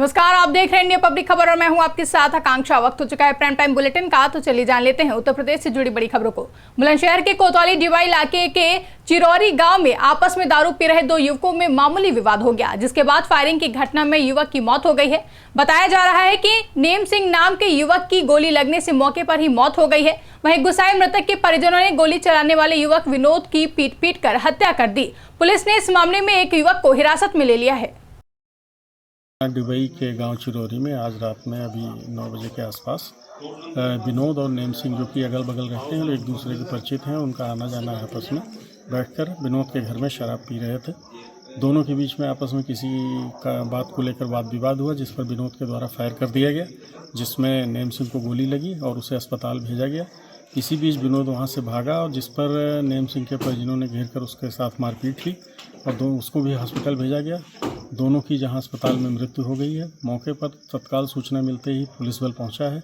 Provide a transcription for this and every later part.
नमस्कार, आप देख रहे हैं इंडिया पब्लिक खबर और मैं हूं आपके साथ आकांक्षा। वक्त हो चुका है प्राइम टाइम बुलेटिन का, तो चलिए जान लेते हैं उत्तर प्रदेश से जुड़ी बड़ी खबरों को। बुलंदशहर के कोतवाली डीवाई इलाके के चिरौरी गांव में आपस में दारू पी रहे दो युवकों में मामूली विवाद हो गया, जिसके बाद फायरिंग की घटना में युवक की मौत हो गई है। बताया जा रहा है कि नेम सिंह नाम के युवक की गोली लगने से मौके पर ही मौत हो गई है। वहीं गुस्साए मृतक के परिजनों ने गोली चलाने वाले युवक विनोद की पीट कर हत्या कर दी। पुलिस ने इस मामले में एक युवक को हिरासत में ले लिया है। दुबई के गांव चिरौरी में आज रात में अभी 9 बजे के आसपास विनोद और नेम सिंह, जो कि अगल बगल रहते हैं, एक दूसरे के परिचित हैं, उनका आना जाना है। आपस में बैठकर विनोद के घर में शराब पी रहे थे। दोनों के बीच में आपस में किसी का बात को लेकर वाद विवाद हुआ, जिस पर विनोद के द्वारा फायर कर दिया गया, जिसमें नेम सिंह को गोली लगी और उसे अस्पताल भेजा गया। इसी बीच विनोद वहाँ से भागा और जिस पर नेम सिंह के परिजनों ने घेर कर उसके साथ मारपीट की और उसको भी हॉस्पिटल भेजा गया। दोनों की जहां अस्पताल में मृत्यु हो गई है। मौके पर तत्काल सूचना मिलते ही पुलिस बल पहुंचा है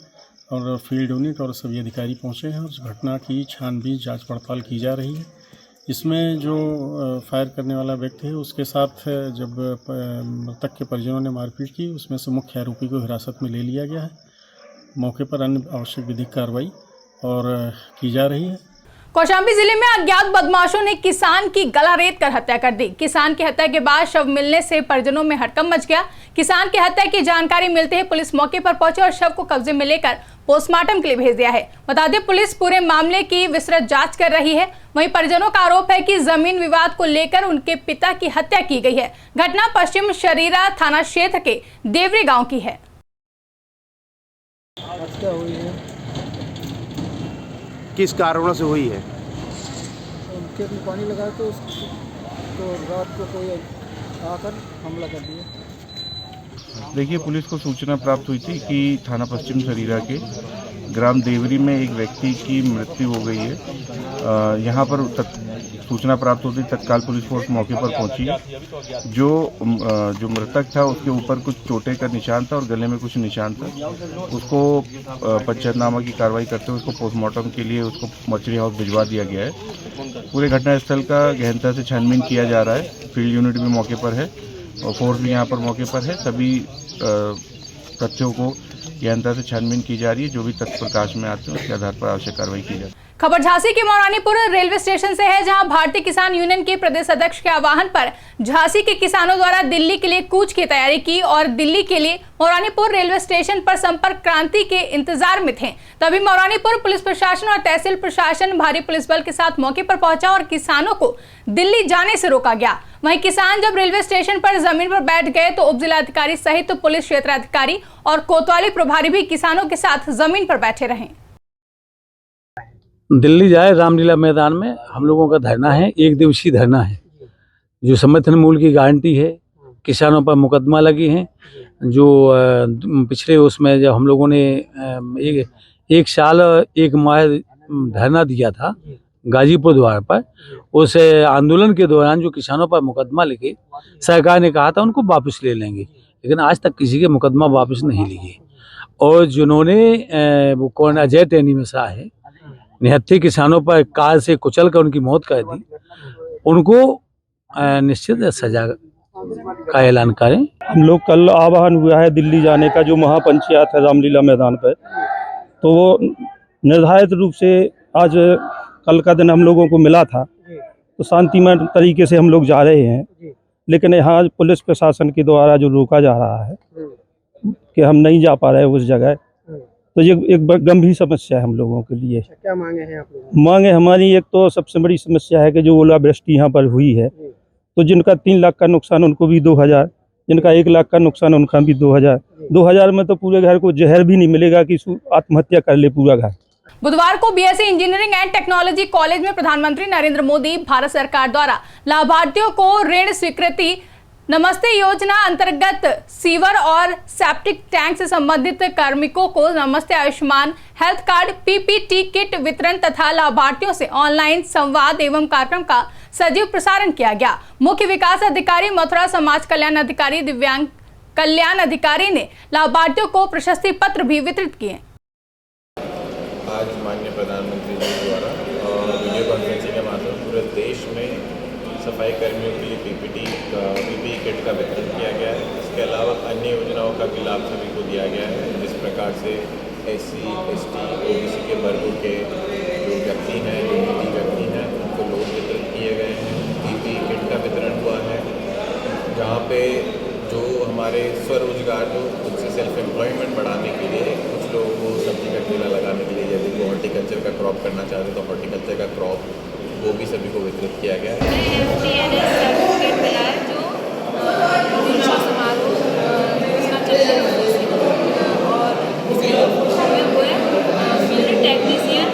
और फील्ड यूनिट और सभी अधिकारी पहुंचे हैं। उस घटना की छानबीन जांच पड़ताल की जा रही है। इसमें जो फायर करने वाला व्यक्ति है, उसके साथ जब मृतक के परिजनों ने मारपीट की, उसमें से मुख्य आरोपी को हिरासत में ले लिया गया है। मौके पर अन्य आवश्यक विधिक कार्रवाई और की जा रही है। कौशाम्बी जिले में अज्ञात बदमाशों ने किसान की गला रेत कर हत्या कर दी। किसान की हत्या के बाद शव मिलने से परिजनों में हड़कंप मच गया। किसान की हत्या की जानकारी मिलते ही पुलिस मौके पर पहुंची और शव को कब्जे में लेकर पोस्टमार्टम के लिए भेज दिया है। बता दें, पुलिस पूरे मामले की विस्तृत जांच कर रही है। वहीं परिजनों का आरोप है कि जमीन विवाद को लेकर उनके पिता की हत्या की गई है। घटना पश्चिम शरीरा थाना क्षेत्र के देवरी गाँव की है। किस कारणों से हुई है? खेत में पानी लगा तो रात को कोई आकर हमला कर दिया। देखिए, पुलिस को सूचना प्राप्त हुई थी कि थाना पश्चिम शरीरा के ग्राम देवरी में एक व्यक्ति की मृत्यु हो गई है। यहाँ पर सूचना प्राप्त होती तत्काल पुलिस फोर्स मौके पर पहुंची। जो मृतक था उसके ऊपर कुछ चोटें का निशान था और गले में कुछ निशान था। उसको पंचनामा की कार्रवाई करते हुए उसको पोस्टमार्टम के लिए उसको मर्चरी हाउस भिजवा दिया गया है। पूरे घटनास्थल का गहनता से छानबीन किया जा रहा है। फील्ड यूनिट भी मौके पर है और फोर्स भी यहाँ पर मौके पर है। सभी तथ्यों को गहनता से छानबीन की जा रही है। जो भी तथ्य प्रकाश में आते हैं उसके आधार पर आवश्यक कार्रवाई की जाए। खबर झांसी के मौरानीपुर रेलवे स्टेशन से है, जहां भारतीय किसान यूनियन के प्रदेश अध्यक्ष के आह्वान पर झांसी के किसानों द्वारा दिल्ली के लिए कूच की तैयारी की और दिल्ली के लिए मौरानीपुर रेलवे स्टेशन पर संपर्क क्रांति के इंतजार में थे। तभी मौरानीपुर पुलिस प्रशासन और तहसील प्रशासन भारी पुलिस बल के साथ मौके पर पहुंचा और किसानों को दिल्ली जाने से रोका गया। वहीं किसान जब रेलवे स्टेशन पर जमीन पर बैठ गए तो उप जिलाधिकारी सहित पुलिस क्षेत्राधिकारी और कोतवाली प्रभारी भी किसानों के साथ जमीन पर बैठे रहे। दिल्ली जाए रामलीला मैदान में हम लोगों का धरना है, एक दिवसीय धरना है। जो समर्थन मूल्य की गारंटी है, किसानों पर मुकदमा लगी है। जो पिछले उसमें जब हम लोगों ने एक साल 1 माह धरना दिया था गाजीपुर द्वार पर, उस आंदोलन के दौरान जो किसानों पर मुकदमा लेके सरकार ने कहा था उनको वापस ले लेंगे, लेकिन आज तक किसी के मुकदमा वापस नहीं लिए। और जिन्होंने वो कौन अजय टैनी मिश्रा है, 79 किसानों पर कार से कुचल कर उनकी मौत कर दी, उनको निश्चित सजा का ऐलान करें। हम लोग कल आह्वान हुआ है दिल्ली जाने का, जो महापंचायत है रामलीला मैदान पर, तो वो निर्धारित रूप से आज कल का दिन हम लोगों को मिला था, तो शांतिमय तरीके से हम लोग जा रहे हैं। लेकिन यहाँ पुलिस प्रशासन के द्वारा जो रोका जा रहा है कि हम नहीं जा पा रहे उस जगह, तो ये एक गंभीर समस्या है हम लोगों के लिए। क्या मांगे हैं आप लोग? मांगे हमारी एक तो सबसे बड़ी समस्या है कि जो ओलावृष्टि यहाँ पर हुई है, तो जिनका 3 लाख का नुकसान उनको भी 2000, जिनका 1 लाख का नुकसान उनका भी 2000। 2000 में तो पूरे घर को जहर भी नहीं मिलेगा कि आत्महत्या कर ले पूरा घर। बुधवार को BSc engineering and technology college में प्रधानमंत्री नरेंद्र मोदी भारत सरकार द्वारा लाभार्थियों को ऋण स्वीकृति नमस्ते योजना अंतर्गत सीवर और सेप्टिक टैंक से संबंधित कार्मिकों को नमस्ते Ayushman health card PPT kit वितरण तथा लाभार्थियों से ऑनलाइन संवाद एवं कार्यक्रम का सजीव प्रसारण किया गया। मुख्य विकास अधिकारी मथुरा, समाज कल्याण अधिकारी, दिव्यांग कल्याण अधिकारी ने लाभार्थियों को प्रशस्ति पत्र भी वितरित किए। आज माननीय प्रधानमंत्री जी द्वारा वीडियो कॉन्फ्रेंसिंग के माध्यम से पूरे देश में सफाई कर्मियों के लिए पीपीई किट का वितरण किया गया है। उसके अलावा अन्य योजनाओं का भी लाभ सभी को दिया गया है। जिस प्रकार से SC, ST, OBC के वर्गों के जो व्यक्ति हैं, जो निजी व्यक्ति हैं, उनको लोन वितरित किए गए हैं। PPE किट का वितरण हुआ है, जहाँ पे जो हमारे स्वरोजगार जो खुद से सेल्फ एम्प्लॉयमेंट बढ़ाने के लिए कुछ लोगों को सब्जी का ठेला लगाने के लिए, यदि वो हॉर्टिकल्चर का क्रॉप करना चाहते तो हॉर्टिकल्चर का क्रॉप वो भी सभी को वितरित किया गया है। FTNS सर्टिफिकेट मिला है जो दीक्षा समारोह योजना चल रही है और इसके वो है फील्ड टेक्नीशियन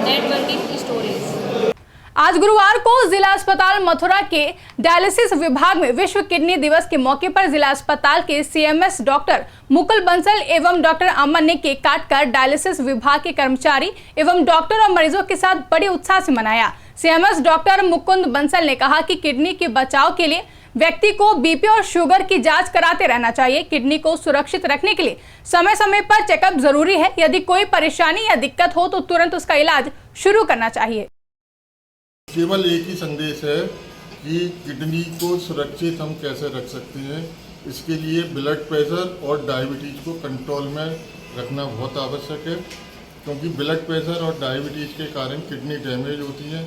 नेटवर्किंग स्टोरेज। आज गुरुवार को जिला अस्पताल मथुरा के डायलिसिस विभाग में विश्व किडनी दिवस के मौके पर जिला अस्पताल के CMS डॉक्टर मुकुल बंसल एवं डॉक्टर अमन ने केक काटकर डायलिसिस विभाग के कर्मचारी एवं डॉक्टर और मरीजों के साथ बड़े उत्साह से मनाया। CMS डॉक्टर मुकुंद बंसल ने कहा कि किडनी के बचाव के लिए व्यक्ति को BP और शुगर की जांच कराते रहना चाहिए। किडनी को सुरक्षित रखने के लिए समय समय पर चेकअप जरूरी है। यदि कोई परेशानी या दिक्कत हो तो तुरंत उसका इलाज शुरू करना चाहिए। केवल एक ही संदेश है कि किडनी को सुरक्षित हम कैसे रख सकते हैं। इसके लिए ब्लड प्रेशर और डायबिटीज़ को कंट्रोल में रखना बहुत आवश्यक है, क्योंकि ब्लड प्रेशर और डायबिटीज़ के कारण किडनी डैमेज होती है।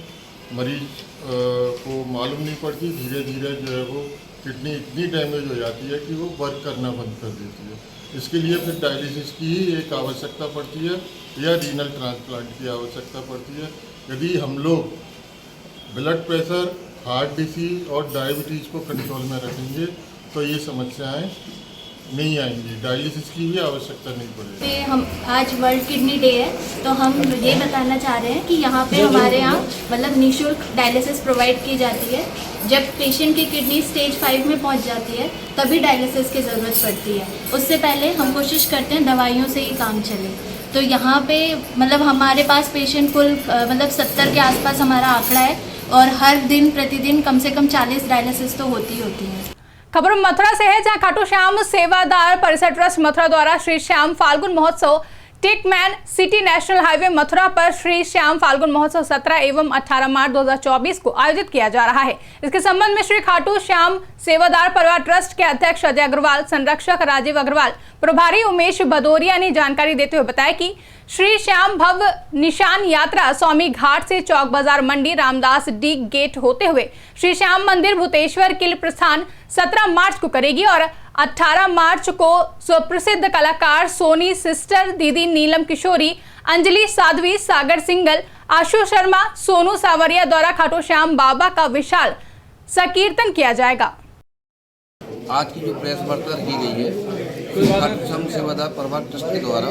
मरीज को मालूम नहीं पड़ती, धीरे धीरे जो है वो किडनी इतनी डैमेज हो जाती है कि वो वर्क करना बंद कर देती है। इसके लिए फिर डायलिसिस की ही एक आवश्यकता पड़ती है या रीनल ट्रांसप्लांट की आवश्यकता पड़ती है। यदि हम लोग ब्लड प्रेशर, हार्ट डिसीज और डायबिटीज़ को कंट्रोल में रखेंगे तो ये समस्याएं नहीं आएंगी, डायलिसिस की भी आवश्यकता नहीं पड़ेगी। हम आज वर्ल्ड किडनी डे है तो हम ये बताना चाह रहे हैं कि यहाँ पे हमारे यहाँ मतलब निःशुल्क डायलिसिस प्रोवाइड की जाती है। जब पेशेंट की किडनी स्टेज 5 में पहुँच जाती है तभी डायलिसिस की ज़रूरत पड़ती है। उससे पहले हम कोशिश करते हैं दवाइयों से ही काम चले। तो यहाँ पे मतलब हमारे पास पेशेंट कुल मतलब 70 के आसपास हमारा आंकड़ा है और हर दिन प्रतिदिन कम से कम 40 डायलिसिस तो होती हैं। खबर मथुरा से है, जहां खाटू श्याम सेवादार परिसर ट्रस्ट मथुरा द्वारा श्री श्याम फाल्गुन महोत्सव Tuckman city national highway Mathura पर श्री श्याम फाल्गुन महोत्सव 17 एवं 18 मार्च 2024 को आयोजित किया जा रहा है। इसके संबंध में श्री खाटू श्याम सेवादार परिवार ट्रस्ट के अध्यक्ष अजय अग्रवाल, संरक्षक राजीव अग्रवाल, प्रभारी उमेश भदौरिया ने जानकारी देते हुए बताया कि श्री श्याम भव्य निशान यात्रा स्वामी घाट से चौक बाजार मंडी रामदास डी गेट होते हुए श्री श्याम मंदिर भूतेश्वर किल प्रस्थान 17 मार्च को करेगी और 18 मार्च को सुप्रसिद्ध कलाकार सोनी सिस्टर, दीदी नीलम किशोरी, अंजलि साध्वी, सागर सिंगल, आशु शर्मा, सोनू सावरिया द्वारा खाटू श्याम बाबा का विशाल संकीर्तन किया जाएगा। आज की जो प्रेस वार्ता की गई है खाटू श्याम सेवादार परिवार ट्रस्ट के द्वारा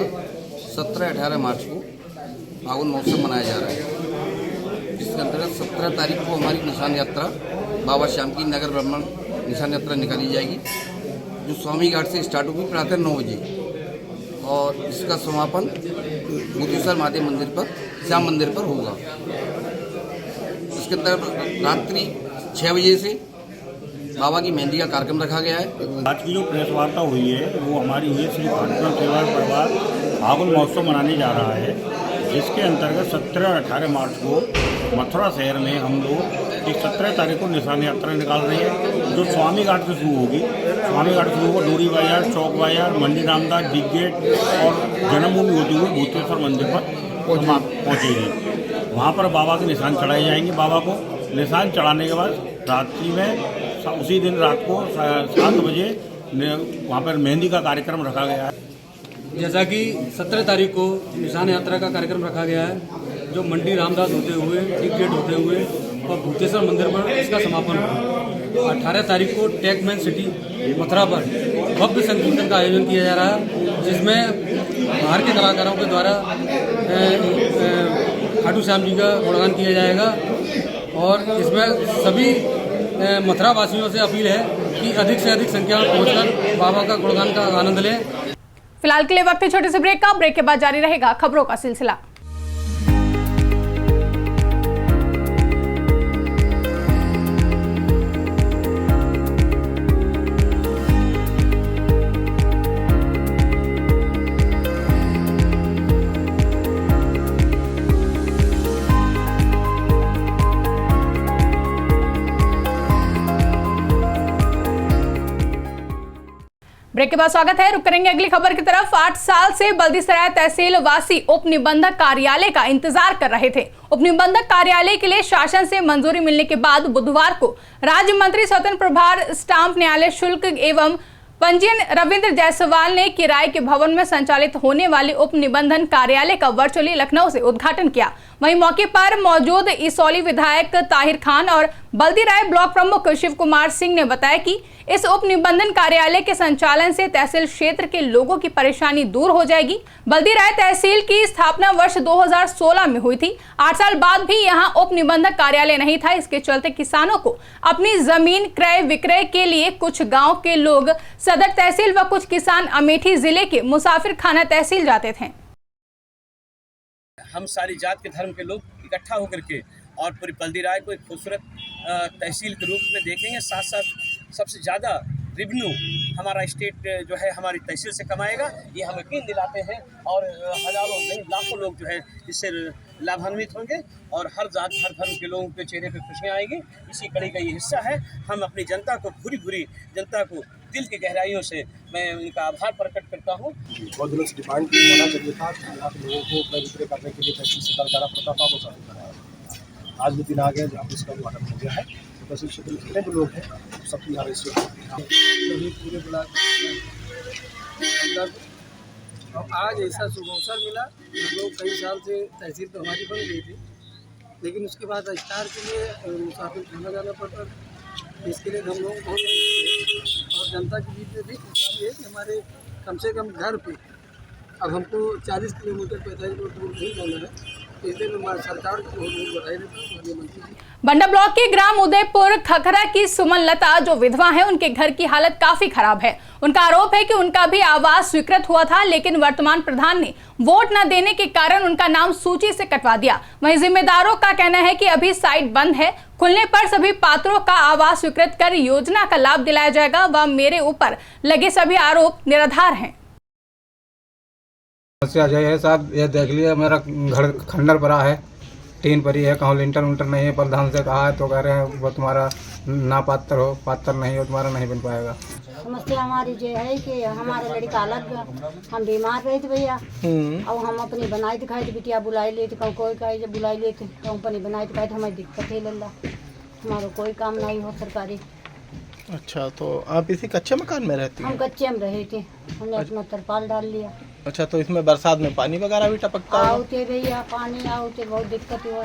17-18 मार्च को फागुन महोत्सव मनाया जा रहा है। जिसके अंतर्गत 17 तारीख को हमारी निशान यात्रा बाबा श्याम की नगर भ्रमण निशान यात्रा निकाली जाएगी, जो स्वामी घाट से स्टार्ट होगी प्रातः 9 बजे और इसका समापन भूतेश्वर महादेव मंदिर पर, श्याम मंदिर पर होगा। इसके अंतर्गत रात्रि 6 बजे से बाबा की मेहंदी का कार्यक्रम रखा गया है। आज की जो प्रेस वार्ता हुई है वो हमारी हुई श्री खाटू श्याम सेवा परिवार फागुन महोत्सव मनाने जा रहा है, जिसके अंतर्गत 17 और 18 मार्च को मथुरा शहर में हम लोग एक 17 तारीख को निशान यात्रा निकाल रहे हैं, जो स्वामी घाट से शुरू होगी। स्वामी घाट से शुरू होकर डोरी बाजार, चौक बाजार, मंडी रामदास डी गेट और जन्मभूमि होती हुई भूतेश्वर मंदिर पर पहुँचेगी। वहाँ पर बाबा के निशान चढ़ाए जाएंगे। बाबा को निशान चढ़ाने के बाद रात्रि में उसी दिन रात को 7 बजे वहाँ पर मेहंदी का कार्यक्रम रखा गया है। जैसा कि 17 तारीख को निशान यात्रा का कार्यक्रम रखा गया है, जो मंडी रामदास होते हुए, टिक गेट होते हुए और भूतेश्वर मंदिर पर इसका समापन होगा। 18 तारीख को टेकमैन सिटी मथुरा पर भव्य संकीर्तन का आयोजन किया जा रहा है, जिसमें बाहर के कलाकारों के द्वारा खाटू श्याम जी का गुणगान किया जाएगा और इसमें सभी मथुरा वासियों से अपील है कि अधिक से अधिक संख्या में पहुंचकर बाबा का गुणगान का आनंद लें। फिलहाल के लिए वक्त है छोटे से ब्रेक का। ब्रेक के बाद जारी रहेगा खबरों का सिलसिला। के बाद स्वागत है। रुक करेंगे अगली खबर की तरफ। 8 साल से बल्दीसराय तहसील वासी उप निबंधक कार्यालय का इंतजार कर रहे थे। उप निबंधक कार्यालय के लिए शासन से मंजूरी मिलने के बाद बुधवार को राज्य मंत्री स्वतंत्र प्रभार स्टाम्प न्यायालय शुल्क एवं पंजीयन रविंद्र जायसवाल ने किराए के भवन में संचालित होने वाले उप निबंधन कार्यालय का वर्चुअली लखनऊ से उद्घाटन किया। वहीं मौके पर मौजूद इसौली विधायक ताहिर खान और बल्दीराय ब्लॉक प्रमुख शिव कुमार सिंह ने बताया कि इस उप निबंधन कार्यालय के संचालन से तहसील क्षेत्र के लोगों की परेशानी दूर हो जाएगी। बल्दीराय तहसील की स्थापना वर्ष 2016 में हुई थी। 8 साल बाद भी यहां उप निबंधक कार्यालय नहीं था। इसके चलते किसानों को अपनी जमीन क्रय विक्रय के लिए कुछ गांव के लोग सदर तहसील व कुछ किसान अमेठी जिले के मुसाफिर खाना तहसील जाते थे। हम सारी जात के धर्म के लोग इकट्ठा होकर के और पूरी बल्दीराय को एक खूबसूरत तहसील के रूप में देखेंगे। साथ साथ सबसे ज़्यादा रेवेन्यू हमारा स्टेट जो है हमारी तहसील से कमाएगा, ये हम यकीन दिलाते हैं। और हज़ारों नहीं लाखों लोग जो है इससे लाभान्वित होंगे और हर जात हर धर्म के लोगों के चेहरे पर खुशियाँ आएंगी। इसी कड़ी का ये हिस्सा है। हम अपनी जनता को भूरी जनता को दिल की गहराइयों से मैं उनका आभार प्रकट करता हूँ। बहुत दिनों से डिमांड होना चाहिए था कि यहाँ के लोगों को क्रय विक्रय करने के लिए तहसील से दरगाह पड़ता था, वो साबित कराया। आज भी दिन आ गया जहाँ पर इसका उद्घाटन हो गया है। तो तहसील क्षेत्र में जितने भी लोग हैं सबकी यहाँ रजिस्ट्रेशन पूरे ब्लॉक आज ऐसा शुभ अवसर मिला। हम लोग कई साल से तहसील तो हमारी बन गई थी, लेकिन उसके बाद रजिस्ट्रार के लिए मुसाफिर खाना जाना पड़ता था। इसके लिए हम लोग बहुत और जनता के बीच में भी खुशहाली है कि हमारे कम से कम घर पे अब हमको 40 किलोमीटर 45 किलोमीटर दूर नहीं जाना है। इसलिए मैं सरकार को बहुत बधाई देता हूँ। मंत्री जी बंडा ब्लॉक के ग्राम उदयपुर खखरा की सुमन लता जो विधवा हैं, उनके घर की हालत काफी खराब है। उनका आरोप है कि उनका भी आवास स्वीकृत हुआ था, लेकिन वर्तमान प्रधान ने वोट न देने के कारण उनका नाम सूची से कटवा दिया। वहीं जिम्मेदारों का कहना है कि अभी साइट बंद है, खुलने पर सभी पात्रों का आवास स्वीकृत कर योजना का लाभ दिलाया जाएगा। वह मेरे ऊपर लगे सभी आरोप निराधार हैं। अजय है साहब, ये देख लिया मेरा घर खंडर पड़ा है, टीन परी है, कहूँ लिंटर उंटर नहीं है। प्रधान से कहा है तो कह रहे हैं वो तुम्हारा ना पात्र हो, पात्र नहीं हो तुम्हारा नहीं बन पाएगा। समस्या हमारी ये है कि हमारे लड़का अलग, हम बीमार रहे थे भैया, और हम अपनी बनाई दिखाई थी, बिटिया बुलाई लेते कहूँ कोई कहे जब बुलाई लेते कंपनी बनाई दिखाई तो हमारी दिक्कत है लल्ला, हमारा कोई काम नहीं हो सरकारी। अच्छा, तो आप इसी कच्चे मकान में रहती हैं? हम कच्चे में रहे थे, हमने अपना तरपाल डाल लिया। अच्छा, तो इसमें बरसात में पानी वगैरह भी टपकता है? आते भैया पानी आते बहुत दिक्कत हुआ।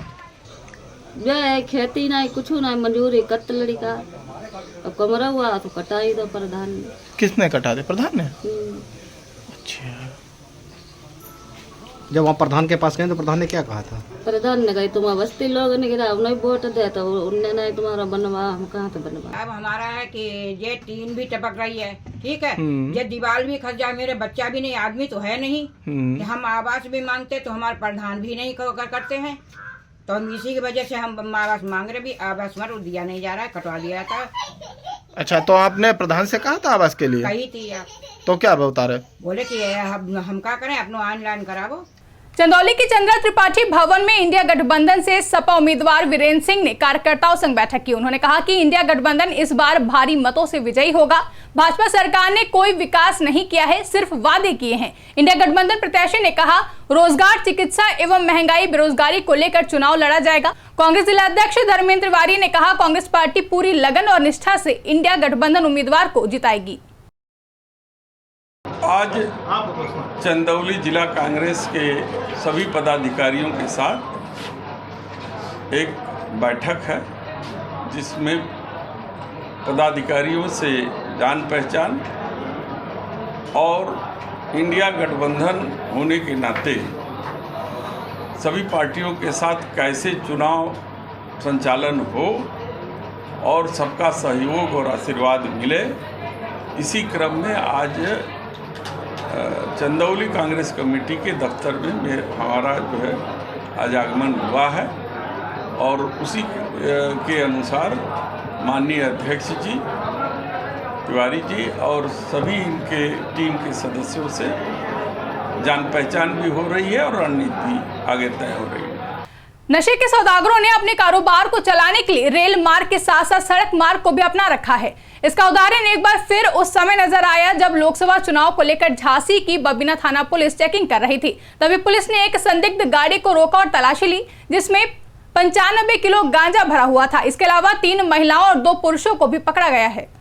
जो है खेती नहीं कुछ नहीं, मंजूरी कट लड़ी का अब कमरा हुआ तो कटा ही दो प्रधान ने। किसने कटा दे? प्रधान ने? अच्छा, जब वहाँ प्रधान के पास गए तो प्रधान ने क्या कहा था? प्रधान ने कही तुम बस्ती लोग ने गिरा नहीं वोट दे तो उनने नहीं तुम्हारा बनवा, हम कहाँ से बनवा। अब हमारा है कि ये टीन भी टपक रही है, ठीक है, ये दीवार भी खस जाए, मेरे बच्चा भी नहीं, आदमी तो है नहीं, हम आवास भी मांगते तो हमारे प्रधान भी नहीं करते हैं, तो हम इसी की वजह से हम आवास मांग रहे भी, आवास हमारा दिया नहीं जा रहा है, कटवा दिया था। अच्छा, तो आपने प्रधान से कहा था आवास के लिए? कही थी आप, तो क्या बता रहे? बोले कि हम क्या करें, अपना ऑनलाइन करावो। चंदौली के चंद्रा त्रिपाठी भवन में इंडिया गठबंधन से सपा उम्मीदवार वीरेंद्र सिंह ने कार्यकर्ताओं संग बैठक की। उन्होंने कहा कि इंडिया गठबंधन इस बार भारी मतों से विजयी होगा। भाजपा सरकार ने कोई विकास नहीं किया है, सिर्फ वादे किए हैं। इंडिया गठबंधन प्रत्याशी ने कहा रोजगार, चिकित्सा एवं महंगाई, बेरोजगारी को लेकर चुनाव लड़ा जाएगा। कांग्रेस जिला अध्यक्ष धर्मेंद्र तिवारी ने कहा कांग्रेस पार्टी पूरी लगन और निष्ठा से इंडिया गठबंधन उम्मीदवार को जिताएगी। आज चंदौली जिला कांग्रेस के सभी पदाधिकारियों के साथ एक बैठक है, जिसमें पदाधिकारियों से जान पहचान और इंडिया गठबंधन होने के नाते सभी पार्टियों के साथ कैसे चुनाव संचालन हो और सबका सहयोग और आशीर्वाद मिले, इसी क्रम में आज चंदौली कांग्रेस कमेटी के दफ्तर में हमारा जो है आज आगमन हुआ है और उसी के अनुसार माननीय अध्यक्ष जी तिवारी जी और सभी इनके टीम के सदस्यों से जान पहचान भी हो रही है और रणनीति आगे तय हो रही है। नशे के सौदागरों ने अपने कारोबार को चलाने के लिए रेल मार्ग के साथ साथ सड़क मार्ग को भी अपना रखा है। इसका उदाहरण एक बार फिर उस समय नजर आया जब लोकसभा चुनाव को लेकर झांसी की बबीना थाना पुलिस चेकिंग कर रही थी। तभी पुलिस ने एक संदिग्ध गाड़ी को रोका और तलाशी ली, जिसमें 95 किलो गांजा भरा हुआ था। इसके अलावा 3 महिलाओं और 2 पुरुषों को भी पकड़ा गया है।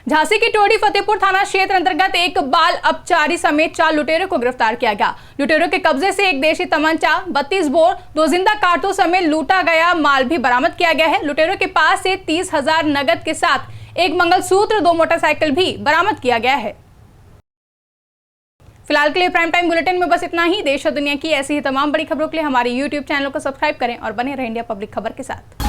झांसी की टोडी फतेहपुर थाना क्षेत्र अंतर्गत एक बाल अपचारी समेत 4 लुटेरों को गिरफ्तार किया गया। लुटेरों के कब्जे से एक देशी तमंचा, 32 बोर, 2 जिंदा कारतूस समेत लूटा गया माल भी बरामद किया गया है। लुटेरों के पास से 30,000 नगद के साथ एक मंगलसूत्र, 2 मोटरसाइकिल भी बरामद किया गया है। फिलहाल के लिए प्राइम टाइम बुलेटिन में बस इतना ही। देश और दुनिया की ऐसी ही तमाम बड़ी खबरों के लिए हमारे YouTube चैनल को सब्सक्राइब करें और बने रहें इंडिया पब्लिक खबर के साथ।